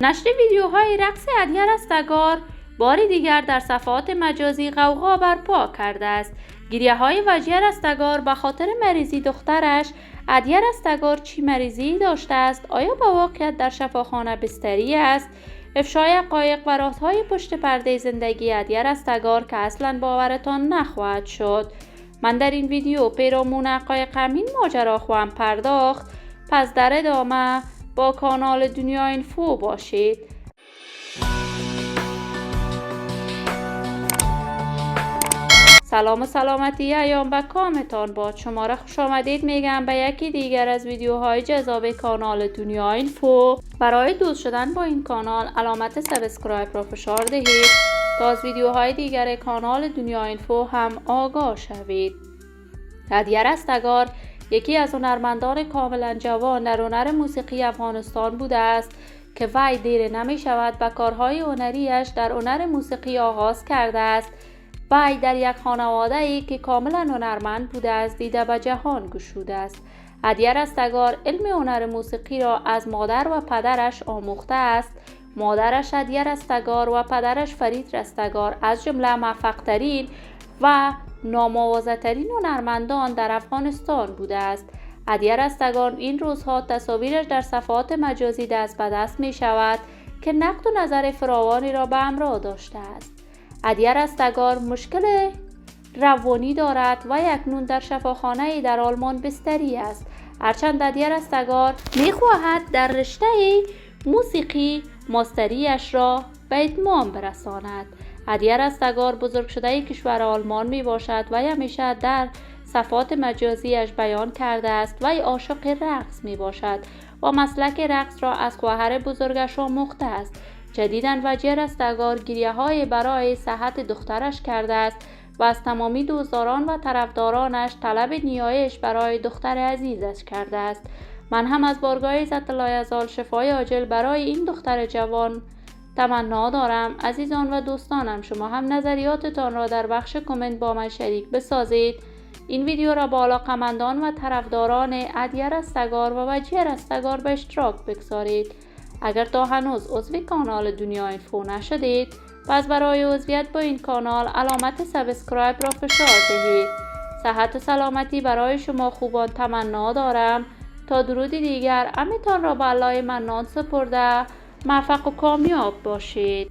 نشر ویدیوهای رقص عدیه رستگار باری دیگر در صفحات مجازی غوغا برپا کرده است. گریه‌های وجیه رستگار به خاطر مریضی دخترش عدیه رستگار چی مریضی داشته است؟ آیا به واقعیت در شفاخانه بستری است؟ افشای حقایق و رازهای پشت پرده زندگی عدیه رستگار که اصلا باورتان نخواهد شد. من در این ویدیو پیرامون حقایق همین ماجرا خواهم پرداخت، پس در ادامه با کانال دنیا اینفو باشید. سلام و سلامتی ایام به کامتان باد. شما را خوش آمدید میگم به یکی دیگر از ویدیوهای جذاب کانال دنیا اینفو. برای دوست شدن با این کانال علامت سابسکرایب را فشار دهید تا از ویدیوهای دیگر کانال دنیا اینفو هم آگاه شوید. عدیه رستگار یکی از هنرمندان کاملا جوان در هنر موسیقی افغانستان بوده است که وی دیر نمی شود به کارهای هنریش در هنر موسیقی آغاز کرده است. وی در یک خانواده ای که کاملا هنرمند بوده است دیده به جهان گشوده است. عدیه رستگار علم هنر موسیقی را از مادر و پدرش آموخته است. مادرش عدیه رستگار و پدرش فرید رستگار از جمله موفق‌ترین و نام‌آوازه‌ترین هنرمندان در افغانستان بوده است. عدیه رستگار این روزها تصاویرش در صفحات مجازی دست به دست می شود که نقد و نظر فراوانی را به همراه داشته است. عدیه رستگار مشکل روانی دارد و اکنون در شفاخانه در آلمان بستری است. هرچند عدیه رستگار می خواهد در رشته موسیقی ماستریش را به اتمام برساند. عدیه رستگار بزرگ شده کشور آلمان می باشد و همیشه در صفحات مجازیش بیان کرده است و عاشق رقص می باشد و مسلک رقص را از خواهر بزرگش آموخته است. جدیداً وجیه رستگار گریه‌های برای صحت دخترش کرده است و از تمامی دوستداران و طرفدارانش طلب نیایش برای دختر عزیزش کرده است. من هم از بارگاه عزت الله یزال شفای عاجل برای این دختر جوان تمنا دارم. عزیزان و دوستانم، شما هم نظریاتتان را در بخش کامنت با من شریک بسازید. این ویدیو را با علاقه‌مندان و طرفداران عدیه رستگار و وجیه رستگار به اشتراک بگذارید. اگر تا هنوز عضو کانال دنیا اینفو نشدید، پس برای عضویت با این کانال علامت سابسکرایب را فشار دهید. صحت و سلامتی برای شما خوبان تمنا دارم. تا درودی دیگر امیتان را به الله منان سپرده موفق و کامیاب باشید.